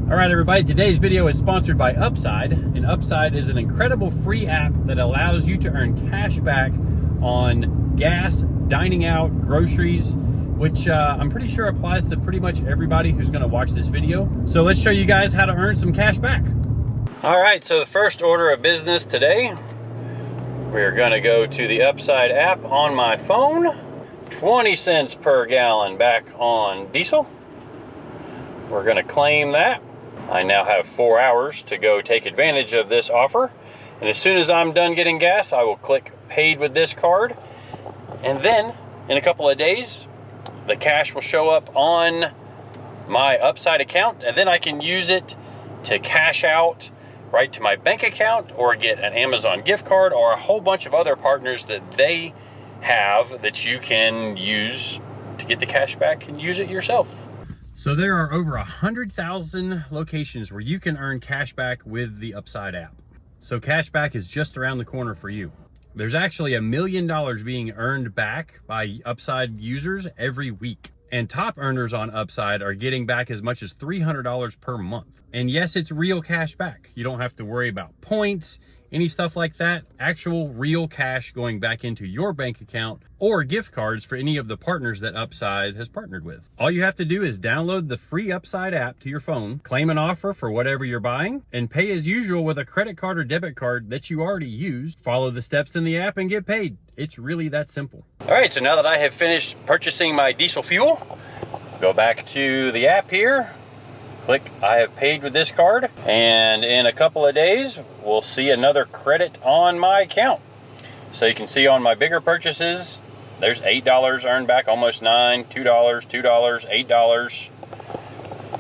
All right, everybody, today's video is sponsored by Upside, and Upside is an incredible free app that allows you to earn cash back on gas, dining out, groceries, which I'm pretty sure applies to pretty much everybody who's gonna watch this video. So let's show you guys how to earn some cash back. All right, so the first order of business today, we're gonna go to the Upside app on my phone. 20 cents per gallon back on diesel. We're gonna claim that. I now have 4 hours to go take advantage of this offer. And as soon as I'm done getting gas, I will click paid with this card. And then in a couple of days, the cash will show up on my Upside account, and then I can use it to cash out right to my bank account or get an Amazon gift card or a whole bunch of other partners that they have that you can use to get the cash back and use it yourself. So there are over 100,000 locations where you can earn cash back with the Upside app. So cash back is just around the corner for you. There's actually $1 million being earned back by Upside users every week. And top earners on Upside are getting back as much as $300 per month. And yes, it's real cash back. You don't have to worry about points, any stuff like that. Actual real cash going back into your bank account or gift cards for any of the partners that Upside has partnered with. All you have to do is download the free Upside app to your phone, claim an offer for whatever you're buying, and pay as usual with a credit card or debit card that you already used. Follow the steps in the app and get paid. It's really that simple. All right, so now that I have finished purchasing my diesel fuel, go back to the app here, click I have paid with this card, and in a couple of days, we'll see another credit on my account. So you can see on my bigger purchases, there's $8 earned back, almost $9, $2, $2, $8.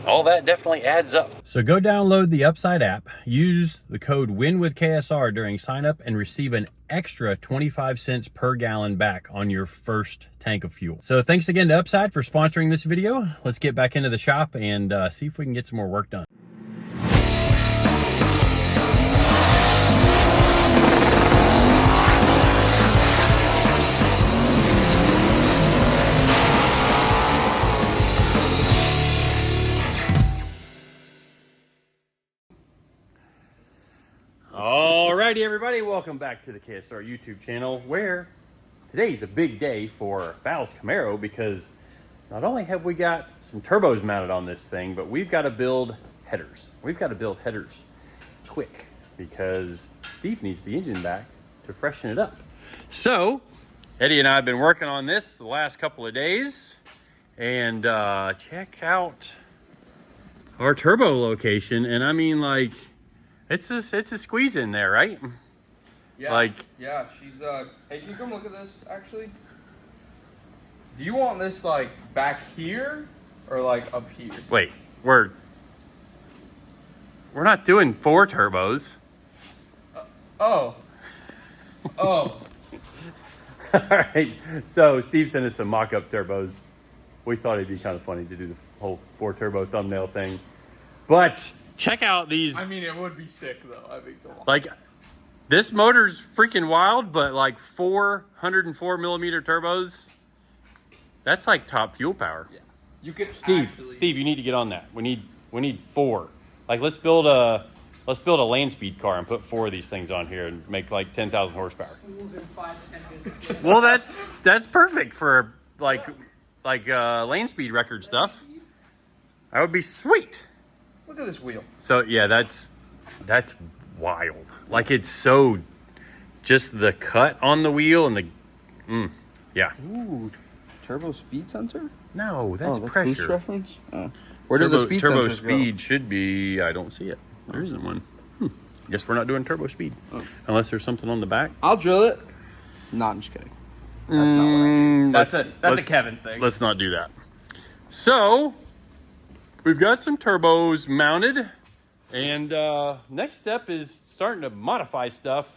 All that definitely adds up. So go download the Upside app, use the code WINWITHKSR during sign up, and receive an extra 25 cents per gallon back on your first tank of fuel. So thanks again to Upside for sponsoring this video. Let's get back into the shop and see if we can get some more work done. Alrighty, everybody, welcome back to the KSR YouTube channel, where today's a big day for Val's Camaro, because not only have we got some turbos mounted on this thing, but we've got to build headers. We've got to build headers quick because Steve needs the engine back to freshen it up. So Eddie and I have been working on this the last couple of days, and check out our turbo location. And I mean, like, it's a squeeze in there, right? Yeah. Like, yeah, she's hey, can you come look at this actually? Do you want this like back here or like up here? Wait, we're not doing 4 turbos. Oh. All right. So Steve sent us some mock-up turbos. We thought it'd be kind of funny to do the whole 4 turbo thumbnail thing, but check out these. I mean, it would be sick though. I mean, come on. Like, this motor's freaking wild, but like 404 millimeter turbos, that's like top fuel power. Yeah. You could Steve, you need to get on that. We need 4. Like, let's build a land speed car and put 4 of these things on here and make like 10,000 horsepower. Well, that's perfect for like land speed record stuff. That would be sweet. Look at this wheel. So yeah, that's wild. Like, it's so, just the cut on the wheel and the, yeah. Ooh, turbo speed sensor? No, that's boost pressure. reference? Oh. Where did the speed turbo sensors speed go? should be, I don't see it. There isn't one. Guess we're not doing turbo speed. Unless there's something on the back. I'll drill it. No, I'm just kidding. That's not what that's a Kevin thing. Let's not do that. So we've got some turbos mounted, and next step is starting to modify stuff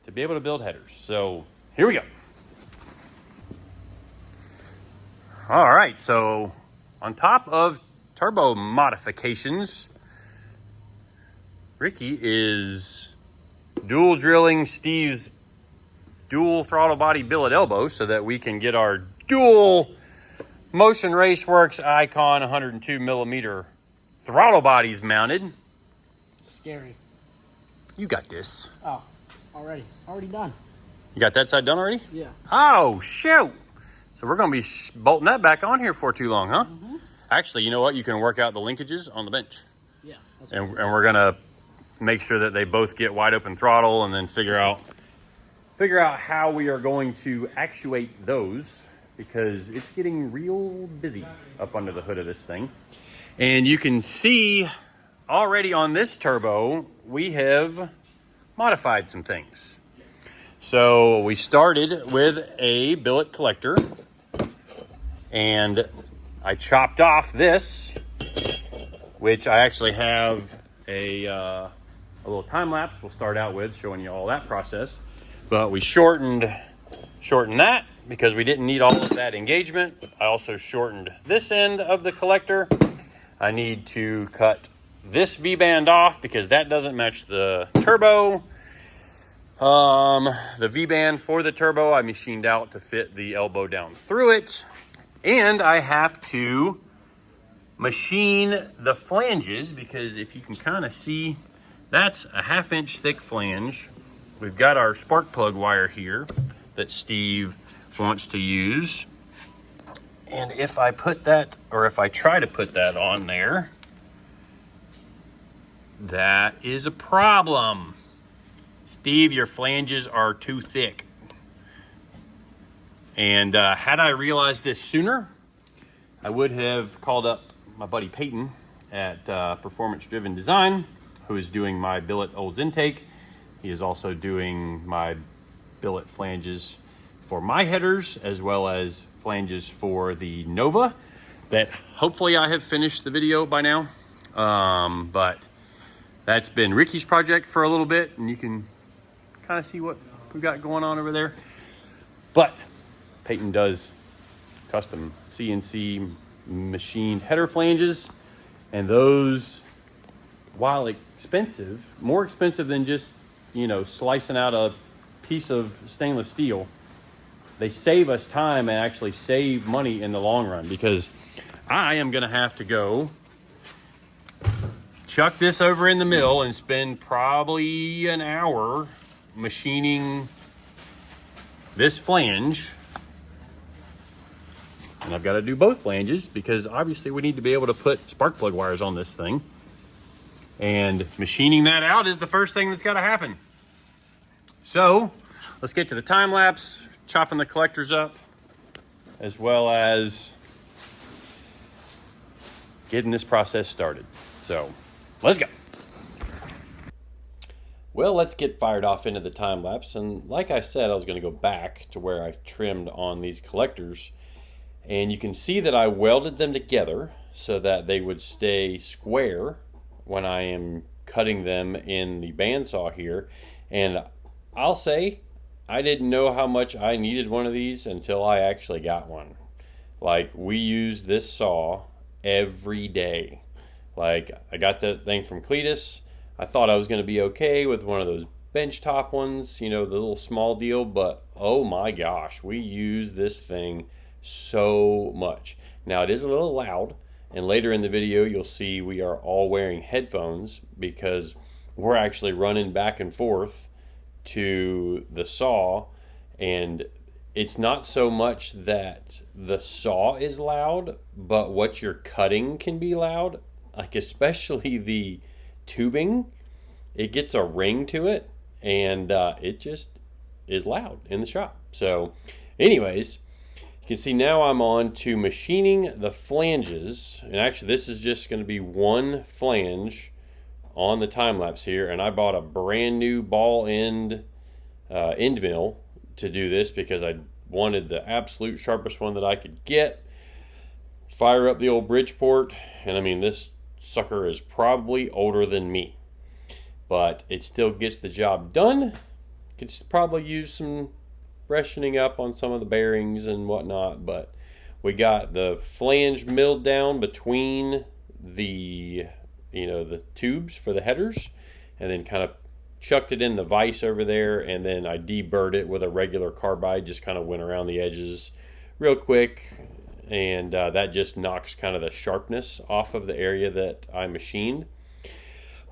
to be able to build headers. So here we go. All right, so on top of turbo modifications, Ricky is dual drilling Steve's dual throttle body billet elbow so that we can get our dual Motion Raceworks Icon 102 millimeter Throttle body's mounted. Scary. You got this. Oh, already done. You got that side done already? Yeah. Oh, shoot. So we're going to be bolting that back on here for too long, huh? Mm-hmm. Actually, you know what? You can work out the linkages on the bench. Yeah. That's And we're going to make sure that they both get wide open throttle, and then figure out how we are going to actuate those, because it's getting real busy up under the hood of this thing. And you can see already on this turbo, we have modified some things. So we started with a billet collector, and I chopped off this, which I actually have a little time lapse we'll start out with, showing you all that process. But we shortened that because we didn't need all of that engagement. I also shortened this end of the collector. I need to cut this V-band off because that doesn't match the turbo. The V-band for the turbo I machined out to fit the elbow down through it. And I have to machine the flanges, because if you can kind of see, that's a 1/2 inch thick flange. We've got our spark plug wire here that Steve wants to use. And if I put that, or if I try to put that on there, that is a problem. Steve, your flanges are too thick. And had I realized this sooner, I would have called up my buddy Peyton at Performance Driven Design, who is doing my billet olds intake. He is also doing my billet flanges for my headers, as well as flanges for the Nova, that hopefully I have finished the video by now. But that's been Ricky's project for a little bit, and you can kind of see what we've got going on over there. But Peyton does custom CNC machined header flanges, and those, while expensive, more expensive than just, you know, slicing out a piece of stainless steel, they save us time and actually save money in the long run, because I am going to have to go chuck this over in the mill and spend probably an hour machining this flange. And I've got to do both flanges, because obviously we need to be able to put spark plug wires on this thing. And machining that out is the first thing that's got to happen. So let's get to the time lapse, chopping the collectors up, as well as getting this process started. So let's go. Well, let's get fired off into the time lapse. And like I said, I was going to go back to where I trimmed on these collectors. And you can see that I welded them together so that they would stay square when I am cutting them in the bandsaw here. And I'll say, I didn't know how much I needed one of these until I actually got one. Like, we use this saw every day. Like, I got that thing from Cletus. I thought I was going to be okay with one of those bench top ones, you know, the little small deal, but oh my gosh, we use this thing so much. Now, it is a little loud, and later in the video you'll see we are all wearing headphones because we're actually running back and forth to the saw. And it's not so much that the saw is loud, but what you're cutting can be loud. Like, especially the tubing, it gets a ring to it, and it just is loud in the shop. So anyways, you can see now I'm on to machining the flanges. And actually, this is just going to be one flange on the time lapse here. And I bought a brand new ball end mill to do this because I wanted the absolute sharpest one that I could get. Fire up the old Bridgeport, and I mean, this sucker is probably older than me, but it still gets the job done. Could probably use some freshening up on some of the bearings and whatnot, but we got the flange milled down between the, you know, the tubes for the headers, and then kind of chucked it in the vise over there, and then I deburred it with a regular carbide, just kind of went around the edges real quick, and that just knocks kind of the sharpness off of the area that I machined.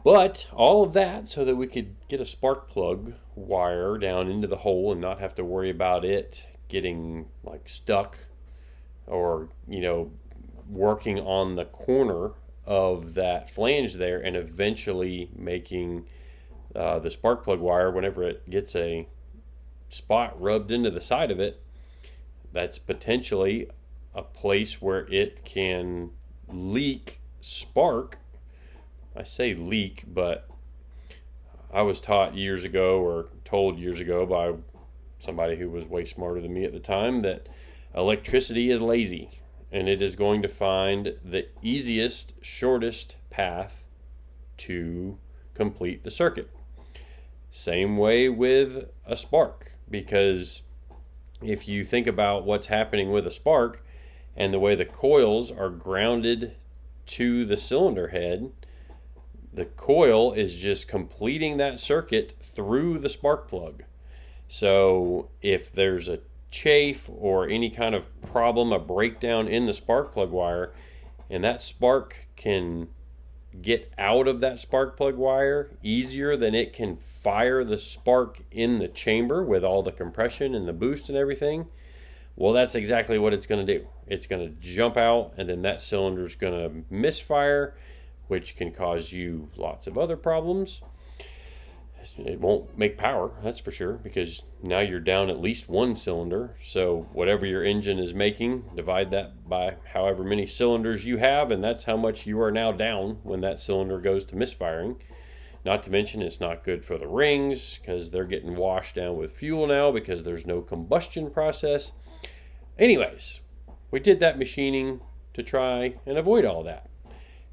But all of that so that we could get a spark plug wire down into the hole and not have to worry about it getting like stuck, or, you know, working on the corner of that flange there and eventually making the spark plug wire, whenever it gets a spot rubbed into the side of it, that's potentially a place where it can leak spark. I say leak, but I was taught years ago, or told years ago by somebody who was way smarter than me at the time, that electricity is lazy and it is going to find the easiest, shortest path to complete the circuit. Same way with a spark, because if you think about what's happening with a spark and the way the coils are grounded to the cylinder head, the coil is just completing that circuit through the spark plug. So if there's a chafe or any kind of problem, a breakdown in the spark plug wire, and that spark can get out of that spark plug wire easier than it can fire the spark in the chamber with all the compression and the boost and everything, well, that's exactly what it's going to do. It's going to jump out, and then that cylinder is going to misfire, which can cause you lots of other problems. It won't make power, that's for sure, because now you're down at least one cylinder. So whatever your engine is making, divide that by however many cylinders you have, and that's how much you are now down when that cylinder goes to misfiring. Not to mention, it's not good for the rings, because they're getting washed down with fuel now because there's no combustion process. Anyways, we did that machining to try and avoid all that.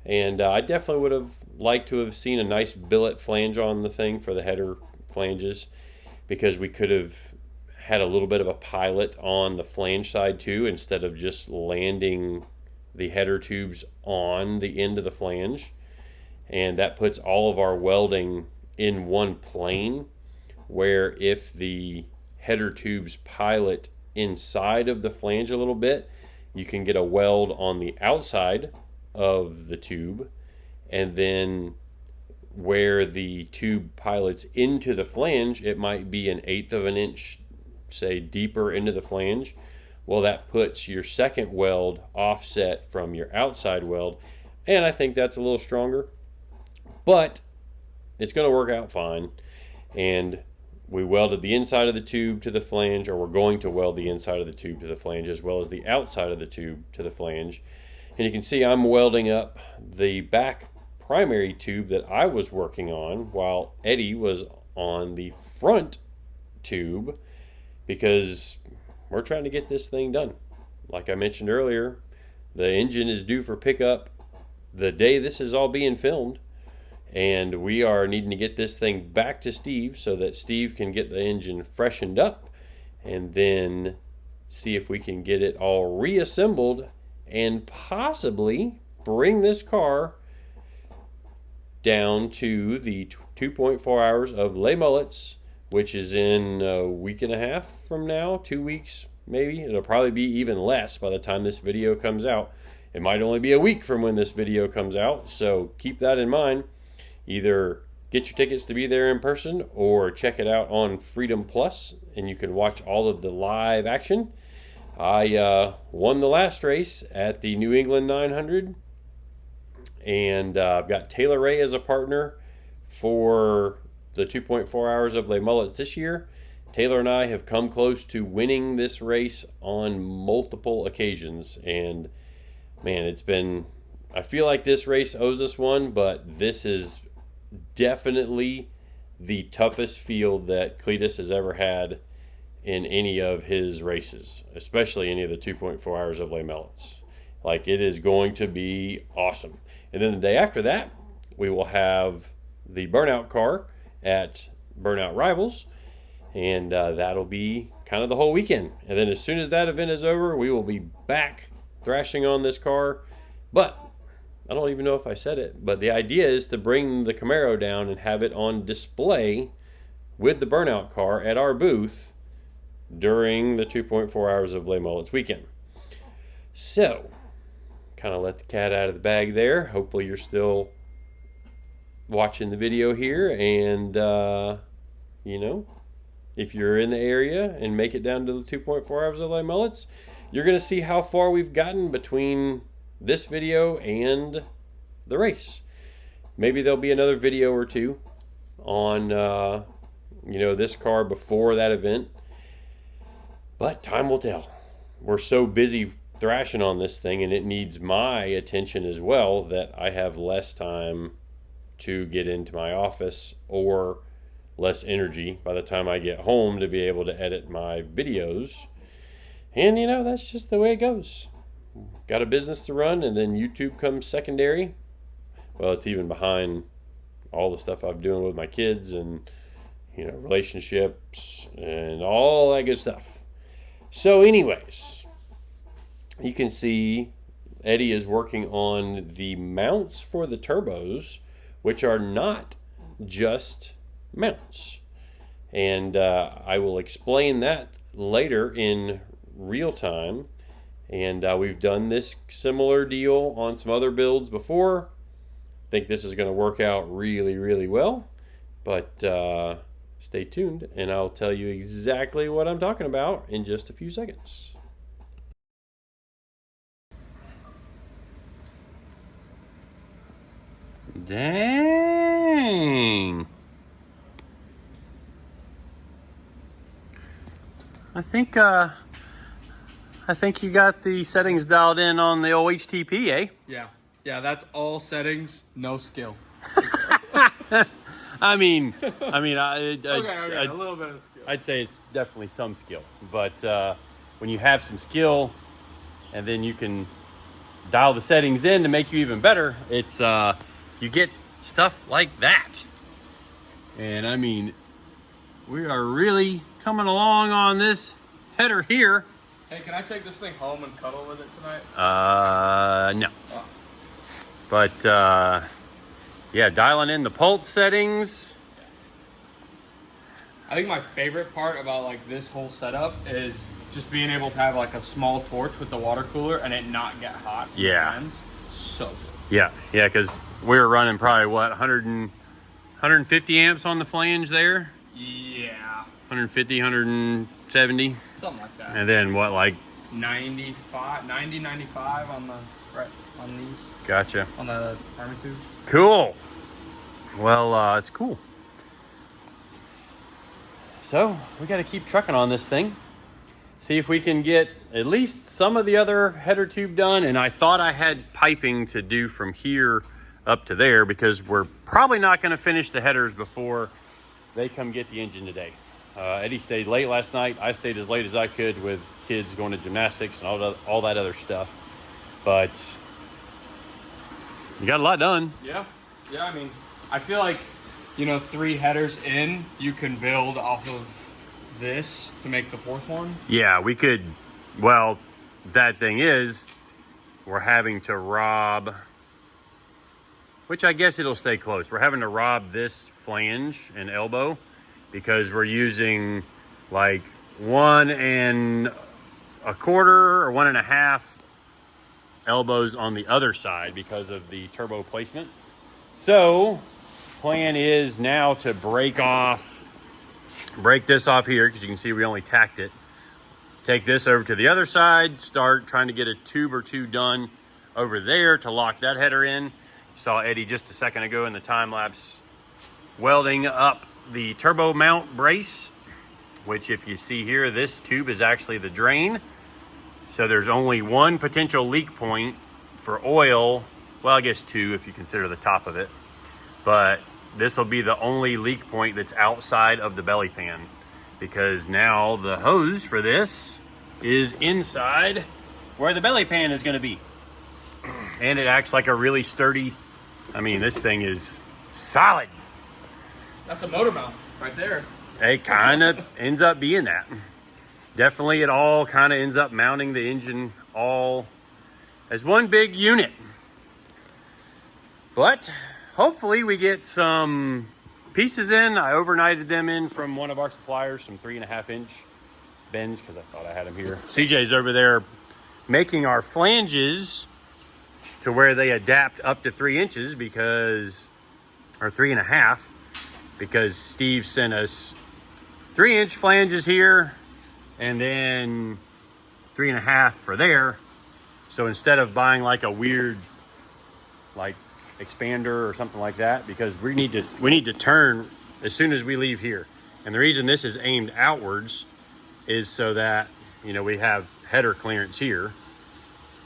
And I definitely would have liked to have seen a nice billet flange on the thing for the header flanges, because we could have had a little bit of a pilot on the flange side too, instead of just landing the header tubes on the end of the flange. And that puts all of our welding in one plane, where if the header tubes pilot inside of the flange a little bit, you can get a weld on the outside of the tube, and then where the tube pilots into the flange, it might be 1/8 of an inch, say, deeper into the flange. Well, that puts your second weld offset from your outside weld, and I think that's a little stronger, but it's going to work out fine. And we welded the inside of the tube to the flange, or we're going to weld the inside of the tube to the flange, as well as the outside of the tube to the flange. And you can see I'm welding up the back primary tube that I was working on, while Eddie was on the front tube, because we're trying to get this thing done. Like I mentioned earlier, the engine is due for pickup the day this is all being filmed, and we are needing to get this thing back to Steve so that Steve can get the engine freshened up, and then see if we can get it all reassembled and possibly bring this car down to the 2.4 hours of Les Mullets, which is in a week and a half from now, 2 weeks maybe. It'll probably be even less by the time this video comes out. It might only be a week from when this video comes out, so keep that in mind. Either get your tickets to be there in person, or check it out on Freedom Plus, and you can watch all of the live action. I won the last race at the New England 900, and I've got Taylor Ray as a partner for the 2.4 hours of Les Mullets this year. Taylor and I have come close to winning this race on multiple occasions, and man, it's been, I feel like this race owes us one, but this is definitely the toughest field that Cletus has ever had in any of his races, especially any of the 2.4 hours of Les Mullets. Like, it is going to be awesome. And then the day after that, we will have the burnout car at Burnout Rivals, and that'll be kind of the whole weekend. And then as soon as that event is over, we will be back thrashing on this car. But I don't even know if I said it, but the idea is to bring the Camaro down and have it on display with the burnout car at our booth during the 2.4 hours of Les Mullets weekend. So, kind of let the cat out of the bag there. Hopefully you're still watching the video here, and you know, if you're in the area and make it down to the 2.4 hours of light mullets, you're going to see how far we've gotten between this video and the race. Maybe there'll be another video or two on you know, this car before that event, but time will tell. We're so busy thrashing on this thing, and it needs my attention as well, that I have less time to get into my office, or less energy by the time I get home to be able to edit my videos. And you know, that's just the way it goes. Got a business to run, and then YouTube comes secondary. Well, it's even behind all the stuff I'm doing with my kids, and you know, relationships and all that good stuff. So anyways, you can see Eddie is working on the mounts for the turbos, which are not just mounts. And I will explain that later in real time. And we've done this similar deal on some other builds before. I think this is going to work out really, really well. But stay tuned, and I'll tell you exactly what I'm talking about in just a few seconds. Dang. I think you got the settings dialed in on the old HTP, eh? Yeah. Yeah, that's all settings, no skill. I mean, Okay, a little bit of skill. I'd say it's definitely some skill, but when you have some skill, and then you can dial the settings in to make you even better, it's you get stuff like that. And I mean, we are really coming along on this header here. Hey, can I take this thing home and cuddle with it tonight? No. Oh. But yeah, dialing in the pulse settings. I think my favorite part about like this whole setup is just being able to have like a small torch with the water cooler and it not get hot. Yeah. So good. Yeah, because we were running probably what, 150 amps on the flange there? Yeah. 150, 170. Something like that. And then what, like 90, 95 on the on these. Gotcha. On the Army tube. Cool. Well, it's cool. So we got to keep trucking on this thing. See if we can get at least some of the other header tube done. And I thought I had piping to do from here up to there, because we're probably not going to finish the headers before they come get the engine today. Eddie stayed late last night. I stayed as late as I could with kids going to gymnastics and all that other stuff. But you got a lot done. Yeah. Yeah, I mean, I feel like, you know, 3 headers in, you can build off of this to make the 4th one. Yeah, we could. Well, that thing is, we're having to rob, which I guess it'll stay close. We're having to rob this flange and elbow, because we're using like 1 1/4 or 1 1/2 elbows on the other side because of the turbo placement. So plan is now to break this off here, because you can see we only tacked it. Take this over to the other side, start trying to get a tube or two done over there to lock that header in. You saw Eddie just a second ago in the time lapse welding up the turbo mount brace, which if you see here, this tube is actually the drain. So there's only one potential leak point for oil. Well, I guess 2 if you consider the top of it. But this will be the only leak point that's outside of the belly pan, because now the hose for this is inside where the belly pan is going to be. And it acts like a really sturdy, I mean, this thing is solid. That's a motor mount right there. It kind of ends up being that. Definitely it all kind of ends up mounting the engine all as one big unit. But hopefully we get some pieces in. I overnighted them in from one of our suppliers, some 3.5 inch bends, because I thought I had them here. CJ's over there making our flanges to where they adapt up to 3 inches because, or 3.5, because Steve sent us 3-inch flanges here and then 3.5 for there. So instead of buying like a weird like expander or something like that, because we need to turn as soon as we leave here. And the reason this is aimed outwards is so that, you know, we have header clearance here,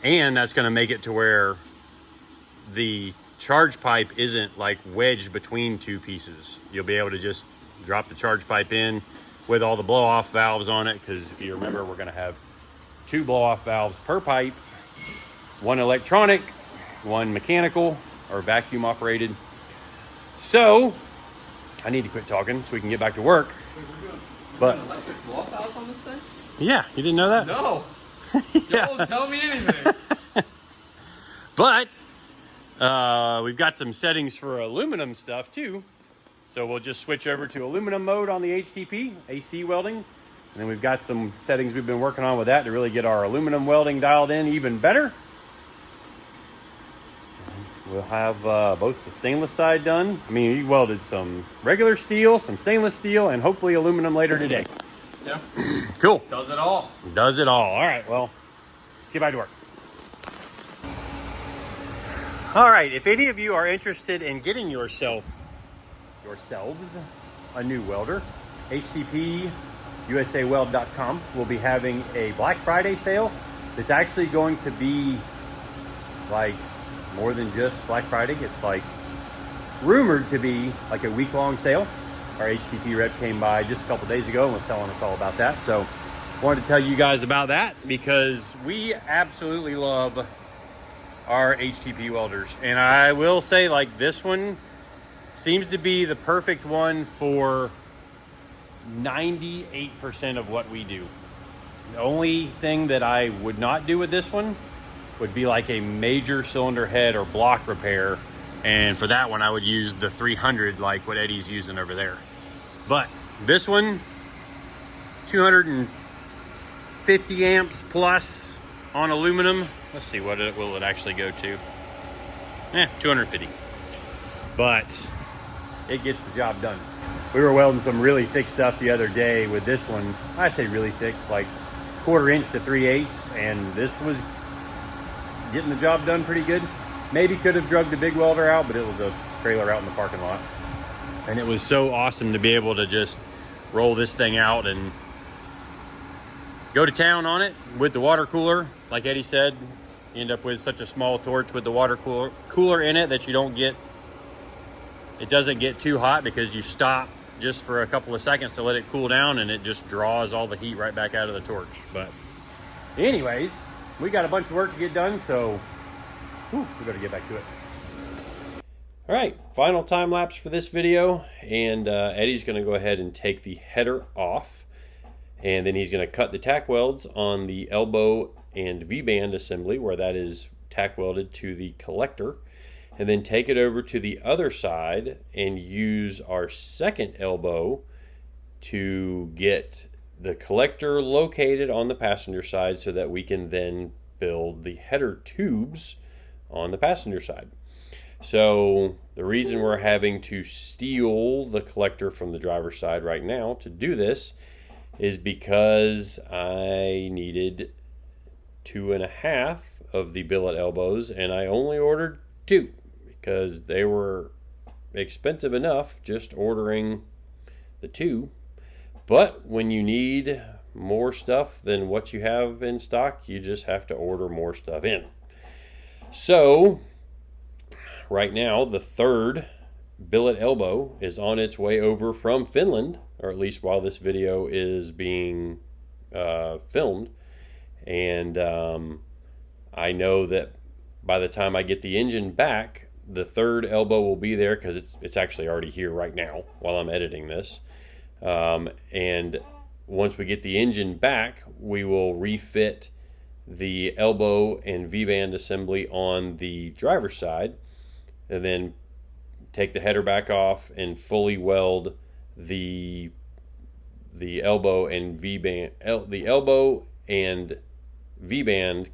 and that's going to make it to where the charge pipe isn't like wedged between two pieces. You'll be able to just drop the charge pipe in with all the blow off valves on it, because if you remember, we're going to have 2 blow off valves per pipe, 1 electronic, 1 mechanical or vacuum operated. So I need to quit talking so we can get back to work. But electric blow off valves on this thing? Yeah, you didn't know that? No. Yeah. Don't tell me anything. But we've got some settings for aluminum stuff too. So we'll just switch over to aluminum mode on the HTP, AC welding. And then we've got some settings we've been working on with that to really get our aluminum welding dialed in even better. We'll have both the stainless side done. I mean, we welded some regular steel, some stainless steel, and hopefully aluminum later today. Yeah. Cool. Does it all. Does it all. All right, well, let's get back to work. All right, if any of you are interested in getting yourselves a new welder, HTPUSAWeld.com will be having a Black Friday sale. It's actually going to be like more than just Black Friday. It's like rumored to be like a week-long sale. Our HTP rep came by just a couple days ago and was telling us all about that. So wanted to tell you guys about that because we absolutely love our HTP welders. And I will say, like, this one seems to be the perfect one for 98% of what we do. The only thing that I would not do with this one would be like a major cylinder head or block repair. And for that one, I would use the 300 like what Eddie's using over there. But this one, 250 amps plus on aluminum. Let's see, what will it actually go to? 250. But it gets the job done. We were welding some really thick stuff the other day with this one. I say really thick, like 1/4 inch to 3/8, and this was getting the job done pretty good. Maybe could have drugged the big welder out, but it was a trailer out in the parking lot. And it was so awesome to be able to just roll this thing out and go to town on it with the water cooler. Like Eddie said, you end up with such a small torch with the water cooler in it that you don't get, it doesn't get too hot because you stop just for a couple of seconds to let it cool down, and it just draws all the heat right back out of the torch. But anyways, we got a bunch of work to get done, so we better get back to it. All right, final time lapse for this video, and Eddie's going to go ahead and take the header off, and then he's going to cut the tack welds on the elbow and V-band assembly where that is tack welded to the collector, and then take it over to the other side and use our second elbow to get the collector located on the passenger side so that we can then build the header tubes on the passenger side. So the reason we're having to steal the collector from the driver's side right now to do this is because I needed 2.5 of the billet elbows, and I only ordered 2 because they were expensive enough just ordering the 2. But when you need more stuff than what you have in stock, you just have to order more stuff in. So right now, the 3rd billet elbow is on its way over from Finland, or at least while this video is being filmed. And I know that by the time I get the engine back, the 3rd elbow will be there because it's actually already here right now while I'm editing this. And once we get the engine back, we will refit the elbow and V-band assembly on the driver's side, and then take the header back off and fully weld the elbow and V-band, the elbow and V-band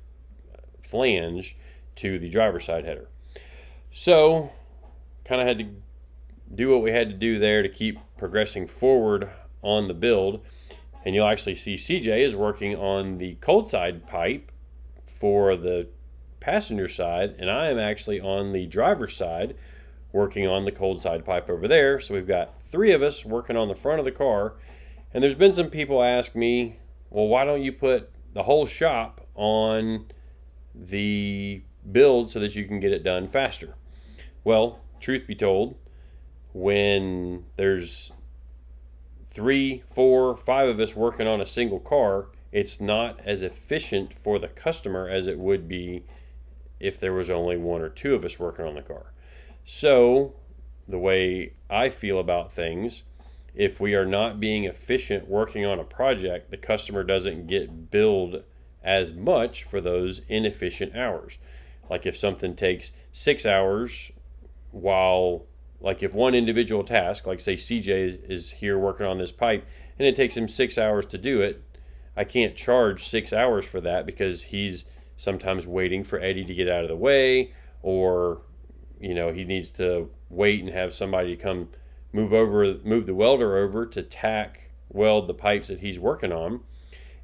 flange to the driver's side header. So kind of had to do what we had to do there to keep progressing forward on the build. And you'll actually see CJ is working on the cold side pipe for the passenger side, and I am actually on the driver's side working on the cold side pipe over there. So we've got 3 of us working on the front of the car. And there's been some people ask me, well, why don't you put the whole shop on the build so that you can get it done faster? Well, truth be told, when there's 3, 4, 5 of us working on a single car, it's not as efficient for the customer as it would be if there was only 1 or 2 of us working on the car. So the way I feel about things, if we are not being efficient working on a project, the customer doesn't get billed as much for those inefficient hours. Like if something takes 6 hours, while like if one individual task, like say CJ is here working on this pipe and it takes him 6 hours to do it, I can't charge 6 hours for that because he's sometimes waiting for Eddie to get out of the way, or he needs to wait and have somebody come move the welder over to tack weld the pipes that he's working on.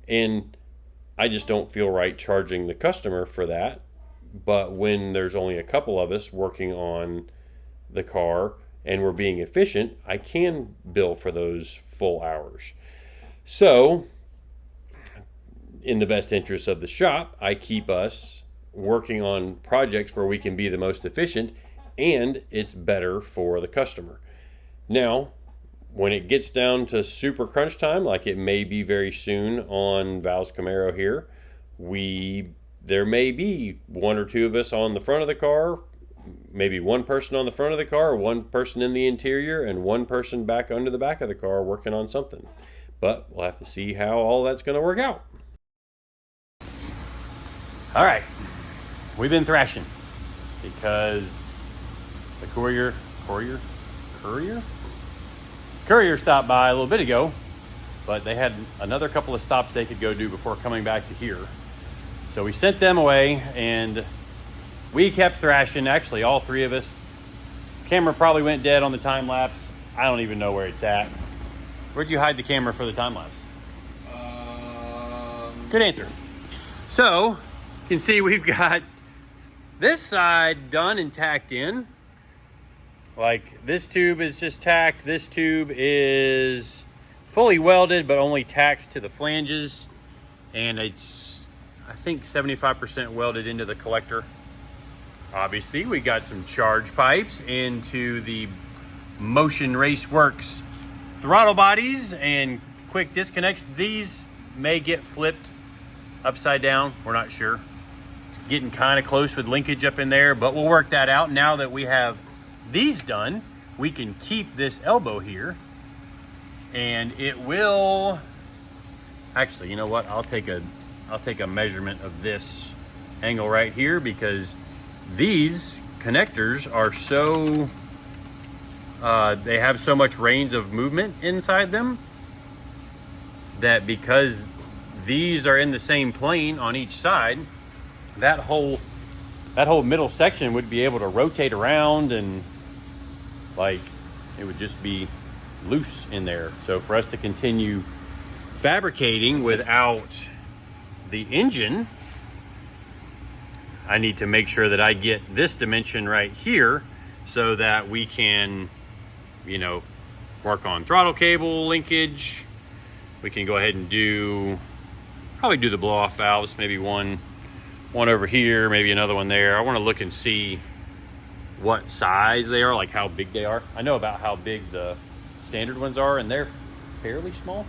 And I just don't feel right charging the customer for that. But when there's only a couple of us working on the car and we're being efficient, I can bill for those full hours. So in the best interest of the shop, I keep us working on projects where we can be the most efficient, and it's better for the customer. Now, when it gets down to super crunch time, like it may be very soon on Val's Camaro here, there may be 1 or 2 of us on the front of the car, maybe 1 person on the front of the car, 1 person in the interior, and 1 person back under the back of the car working on something. But we'll have to see how all that's going to work out. All right, we've been thrashing because the courier stopped by a little bit ago, but they had another couple of stops they could go do before coming back to here. So we sent them away and we kept thrashing, actually all 3 of us. Camera probably went dead on the time lapse. I don't even know where it's at. Where'd you hide the camera for the time lapse? Good answer. So you can see we've got this side done and tacked in. Like this tube is just tacked. This tube is fully welded, but only tacked to the flanges. And it's, I think, 75% welded into the collector. Obviously, we got some charge pipes into the Motion Race Works throttle bodies and quick disconnects. These may get flipped upside down. We're not sure. It's getting kind of close with linkage up in there, but we'll work that out. Now that we have these done, we can keep this elbow here, and it will actually, you know what, I'll take a measurement of this angle right here, because these connectors are so they have so much range of movement inside them that because these are in the same plane on each side, that whole middle section would be able to rotate around, and like it would just be loose in there. So for us to continue fabricating without the engine, I need to make sure that I get this dimension right here so that we can, work on throttle cable linkage. We can go ahead and probably do the blow off valves, maybe one over here, maybe another one there. I want to look and see what size they are, like how big they are. I know about how big the standard ones are, and they're fairly small.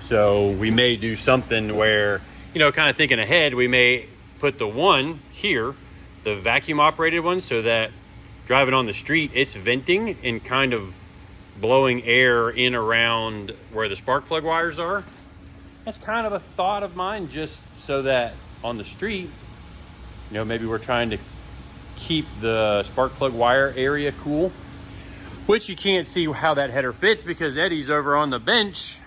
So we may do something where, kind of thinking ahead, we may put the one here, the vacuum operated one, so that driving on the street, it's venting and kind of blowing air in around where the spark plug wires are. That's kind of a thought of mine, just so that on the street, maybe we're trying to keep the spark plug wire area cool, which you can't see how that header fits because Eddie's over on the bench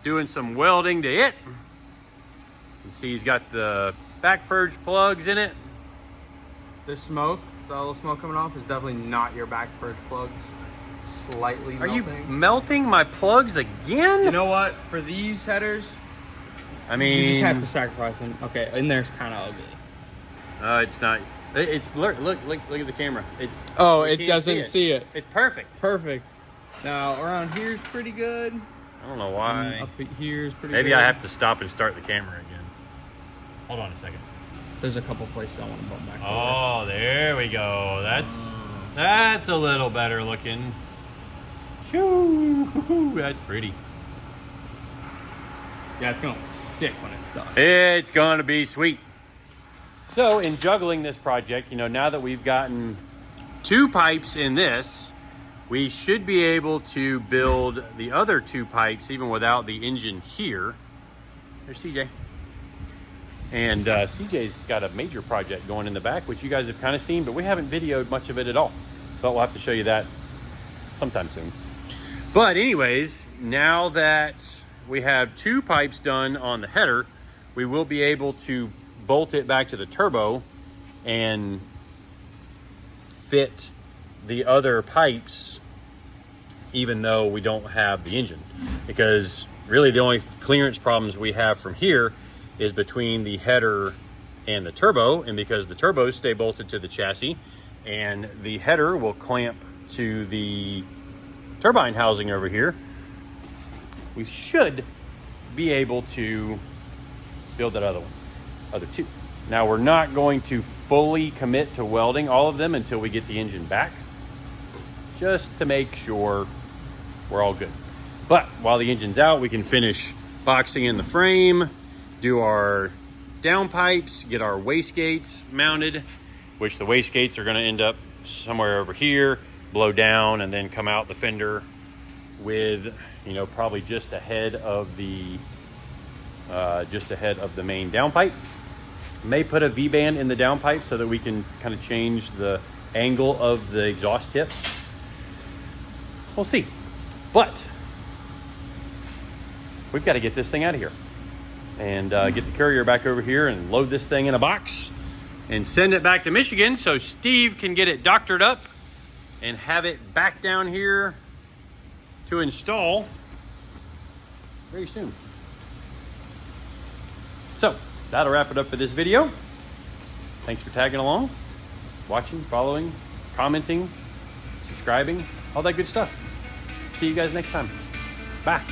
doing some welding to it. You can see he's got the back purge plugs in it. This smoke, the little smoke coming off, is definitely not your back purge plugs. Slightly Are melting. you melting my plugs again? You know what? For these headers, I mean, you just have to sacrifice them. Okay, in there's kind of ugly. It's not. It's blurred. Look at the camera. It's. Oh, you it can't doesn't see it. It's perfect. Perfect. Now around here is pretty good. I don't know why. Up here is pretty Maybe good. I have to stop and start the camera again. Hold on a second. There's a couple places I want to bump back. Oh, there we go. That's a little better looking. Shoo! That's pretty. Yeah, it's gonna look sick when it's done. It's gonna be sweet. So in juggling this project, now that we've gotten 2 pipes in this, we should be able to build the other 2 pipes even without the engine here. There's CJ. And CJ's got a major project going in the back, which you guys have kind of seen, but we haven't videoed much of it at all. But we'll have to show you that sometime soon. But anyways, now that we have 2 pipes done on the header, we will be able to bolt it back to the turbo and fit the other pipes even though we don't have the engine, because really the only clearance problems we have from here is between the header and the turbo, and because the turbos stay bolted to the chassis and the header will clamp to the turbine housing over here, we should be able to build that other 2. Now we're not going to fully commit to welding all of them until we get the engine back, just to make sure we're all good. But while the engine's out, we can finish boxing in the frame, do our downpipes, get our wastegates mounted, which the wastegates are going to end up somewhere over here, blow down, and then come out the fender with, probably just ahead of the main downpipe. May put a V-band in the downpipe so that we can kind of change the angle of the exhaust tip. We'll see. But we've got to get this thing out of here and get the courier back over here and load this thing in a box and send it back to Michigan so Steve can get it doctored up and have it back down here to install very soon. So that'll wrap it up for this video. Thanks for tagging along, watching, following, commenting, subscribing, all that good stuff. See you guys next time. Bye.